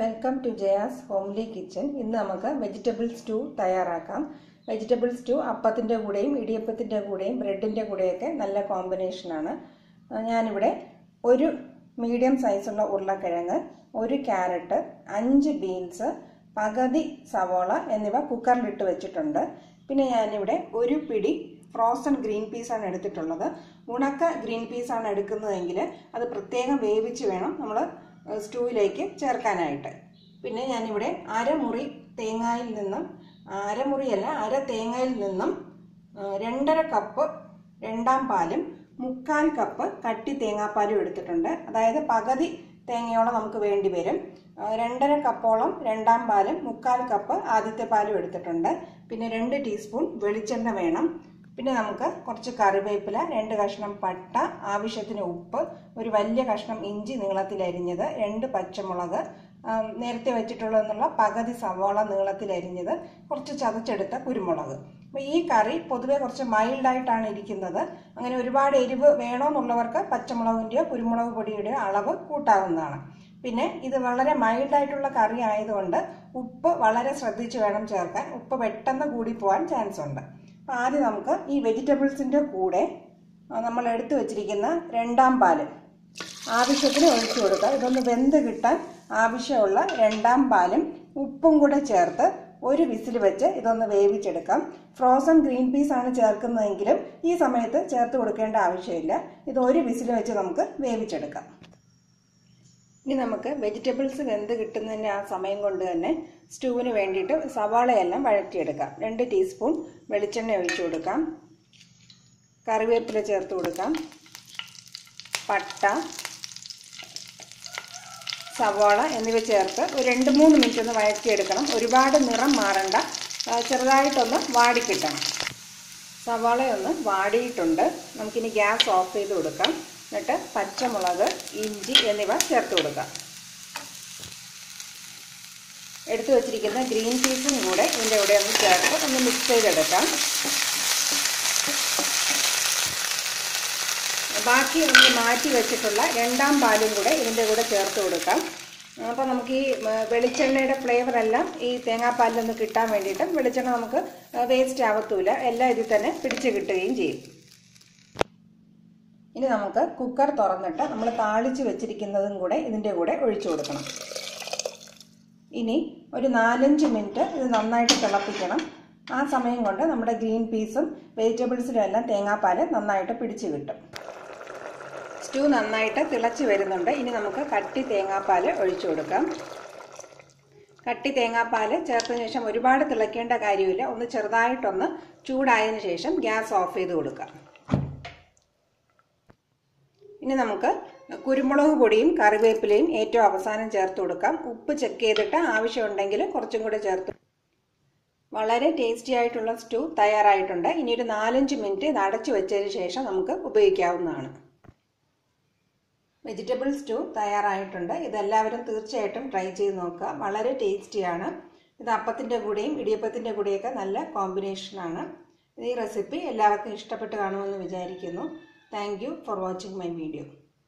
Welcome to Jaya's homely kitchen. ഇന്ന് നമുക്ക് vegetable stew തയ്യാറാക്കാം. വെജിറ്റബിൾ സ്റ്റൂ അപ്പത്തിൻ്റെ കൂടെയും ഇടിയപ്പത്തിൻ്റെ കൂടെയും ബ്രെഡിൻ്റെ കൂടെയൊക്കെ നല്ല കോമ്പിനേഷനാണ്. ഞാനിവിടെ ഒരു മീഡിയം സൈസുള്ള ഉരുളക്കിഴങ്ങ്, ഒരു ക്യാരറ്റ്, 5 ബീൻസ്, പകുതി സവോള എന്നിവ കുക്കറിലിട്ട് വെച്ചിട്ടുണ്ട്. പിന്നെ ഞാനിവിടെ ഒരു പിടി ഫ്രോസൺ ഗ്രീൻ പീസാണ് എടുത്തിട്ടുള്ളത്. ഉണക്ക ഗ്രീൻ പീസാണ് എടുക്കുന്നതെങ്കിൽ അത് പ്രത്യേകം വേവിച്ച് വേണം നമ്മൾ സ്റ്റൂവിലേക്ക് ചേർക്കാനായിട്ട്. പിന്നെ ഞാനിവിടെ അരമുറി തേങ്ങയിൽ നിന്നും അര തേങ്ങയിൽ നിന്നും 2.5 കപ്പ് രണ്ടാം പാലും 3/4 കപ്പ് കട്ടി തേങ്ങാപ്പാലും എടുത്തിട്ടുണ്ട്. അതായത് പകുതി തേങ്ങയോളം നമുക്ക് വേണ്ടി വരും. 2.5 കപ്പോളം രണ്ടാം പാലും 3/4 കപ്പ് ആദ്യത്തെ പാലും എടുത്തിട്ടുണ്ട്. പിന്നെ 2 ടീസ്പൂൺ വെളിച്ചെണ്ണ വേണം. പിന്നെ നമുക്ക് കുറച്ച് കറിവേപ്പില, 2 കഷ്ണം പട്ട, ആവശ്യത്തിന് ഉപ്പ്, ഒരു വലിയ കഷ്ണം ഇഞ്ചി നീളത്തിലരിഞ്ഞത്, 2 പച്ചമുളക്, നേരത്തെ വെച്ചിട്ടുള്ളതെന്നുള്ള പകുതി സവാള നീളത്തിലരിഞ്ഞത്, കുറച്ച് ചതച്ചെടുത്ത കുരുമുളക്. അപ്പോൾ ഈ കറി പൊതുവെ കുറച്ച് മൈൽഡായിട്ടാണ് ഇരിക്കുന്നത്. അങ്ങനെ ഒരുപാട് എരിവ് വേണമെന്നുള്ളവർക്ക് പച്ചമുളകിൻ്റെയോ കുരുമുളക് പൊടിയുടെയോ അളവ് കൂട്ടാവുന്നതാണ്. പിന്നെ ഇത് വളരെ മൈൽഡായിട്ടുള്ള കറി ആയതുകൊണ്ട് ഉപ്പ് വളരെ ശ്രദ്ധിച്ച് വേണം ചേർക്കാൻ. ഉപ്പ് പെട്ടെന്ന് കൂടിപ്പോവാൻ ചാൻസ് ഉണ്ട്. അപ്പോൾ ആദ്യം നമുക്ക് ഈ വെജിറ്റബിൾസിൻ്റെ കൂടെ നമ്മൾ എടുത്തു വച്ചിരിക്കുന്ന രണ്ടാം പാല് ആവശ്യത്തിന് ഒഴിച്ചു കൊടുക്കുക. ഇതൊന്ന് വെന്ത് കിട്ടാൻ ആവശ്യമുള്ള രണ്ടാം പാലും ഉപ്പും കൂടെ ചേർത്ത് ഒരു വിസിൽ വെച്ച് ഇതൊന്ന് വേവിച്ചെടുക്കാം. ഫ്രോസൺ ഗ്രീൻ പീസ് ആണ് ചേർക്കുന്നതെങ്കിലും ഈ സമയത്ത് ചേർത്ത് കൊടുക്കേണ്ട ആവശ്യമില്ല. ഇത് ഒരു വിസിൽ വെച്ച് നമുക്ക് വേവിച്ചെടുക്കാം. ഇനി നമുക്ക് വെജിറ്റബിൾസ് വെന്ത് കിട്ടുന്നതിന് ആ സമയം കൊണ്ട് തന്നെ സ്റ്റൂവിന് വേണ്ടിയിട്ട് സവാളയെല്ലാം വഴറ്റിയെടുക്കാം. 2 ടീസ്പൂൺ വെളിച്ചെണ്ണ ഒഴിച്ചു കൊടുക്കാം. കറിവേപ്പില ചേർത്ത് കൊടുക്കാം. പട്ട, സവാള എന്നിവ ചേർത്ത് ഒരു 2-3 മിനിറ്റ് ഒന്ന് വഴറ്റിയെടുക്കണം. ഒരുപാട് നിറം മാറണ്ട, ചെറുതായിട്ടൊന്ന് വാടിക്കിട്ടണം. സവാളയൊന്ന് വാടിയിട്ടുണ്ട്. നമുക്കിനി ഗ്യാസ് ഓഫ് ചെയ്ത് കൊടുക്കാം. എന്നിട്ട് പച്ചമുളക്, ഇഞ്ചി എന്നിവ ചേർത്ത് കൊടുക്കാം. എടുത്തു വച്ചിരിക്കുന്ന ഗ്രീൻ പീസും കൂടെ ഇതിൻ്റെ കൂടെ ഒന്ന് ചേർത്ത് ഒന്ന് മിക്സ് ചെയ്തെടുക്കാം. ബാക്കി നമ്മൾ മാറ്റി വെച്ചിട്ടുള്ള രണ്ടാം പാലും കൂടെ ഇതിൻ്റെ കൂടെ ചേർത്ത് കൊടുക്കാം. അപ്പോൾ നമുക്ക് ഈ വെളിച്ചെണ്ണയുടെ ഫ്ലേവറെല്ലാം ഈ തേങ്ങാപ്പാലിലൊന്ന് കിട്ടാൻ വേണ്ടിയിട്ട് വെളിച്ചെണ്ണ നമുക്ക് വേസ്റ്റ് ആവത്തൂല, എല്ലാം ഇതിൽ തന്നെ പിടിച്ച് കിട്ടുകയും ചെയ്യും. ഇനി നമുക്ക് കുക്കർ തുറന്നിട്ട് നമ്മൾ താളിച്ച് വെച്ചിരിക്കുന്നതും കൂടെ ഇതിൻ്റെ കൂടെ ഒഴിച്ചു കൊടുക്കണം. ഇനി ഒരു 4-5 മിനിറ്റ് ഇത് നന്നായിട്ട് തിളപ്പിക്കണം. ആ സമയം കൊണ്ട് നമ്മുടെ ഗ്രീൻ പീസും വെജിറ്റബിൾസിലും എല്ലാം തേങ്ങാപ്പാൽ നന്നായിട്ട് പിടിച്ച് കിട്ടും. സ്റ്റൂ നന്നായിട്ട് തിളച്ച് വരുന്നുണ്ട്. ഇനി നമുക്ക് കട്ടി തേങ്ങാപ്പാൽ ഒഴിച്ചു കൊടുക്കാം. കട്ടി തേങ്ങാപ്പാൽ ചേർത്തതിന് ശേഷം ഒരുപാട് തിളയ്ക്കേണ്ട കാര്യമില്ല. ഒന്ന് ചെറുതായിട്ടൊന്ന് ചൂടായതിനു ശേഷം ഗ്യാസ് ഓഫ് ചെയ്ത് കൊടുക്കാം. ഇനി നമുക്ക് കുരുമുളക് പൊടിയും കറിവേപ്പിലയും ഏറ്റവും അവസാനം ചേർത്ത് കൊടുക്കാം. ഉപ്പ് ചെക്ക് ചെയ്തിട്ട് ആവശ്യമുണ്ടെങ്കിൽ കുറച്ചും കൂടെ ചേർത്ത്. വളരെ ടേസ്റ്റി ആയിട്ടുള്ള സ്റ്റൂ തയ്യാറായിട്ടുണ്ട്. ഇനി ഒരു 4-5 മിനിറ്റ് ഇത് അടച്ചു വെച്ചതിന് ശേഷം നമുക്ക് ഉപയോഗിക്കാവുന്നതാണ്. വെജിറ്റബിൾ സ്റ്റൂ തയ്യാറായിട്ടുണ്ട്. ഇതെല്ലാവരും തീർച്ചയായിട്ടും ട്രൈ ചെയ്ത് നോക്കുക. വളരെ ടേസ്റ്റിയാണ്. ഇത് അപ്പത്തിൻ്റെ കൂടെയും ഇടിയപ്പത്തിൻ്റെ കൂടെയൊക്കെ നല്ല കോമ്പിനേഷനാണ്. ഈ റെസിപ്പി എല്ലാവർക്കും ഇഷ്ടപ്പെട്ട് കാണുമെന്ന് വിചാരിക്കുന്നു. Thank you for watching my video.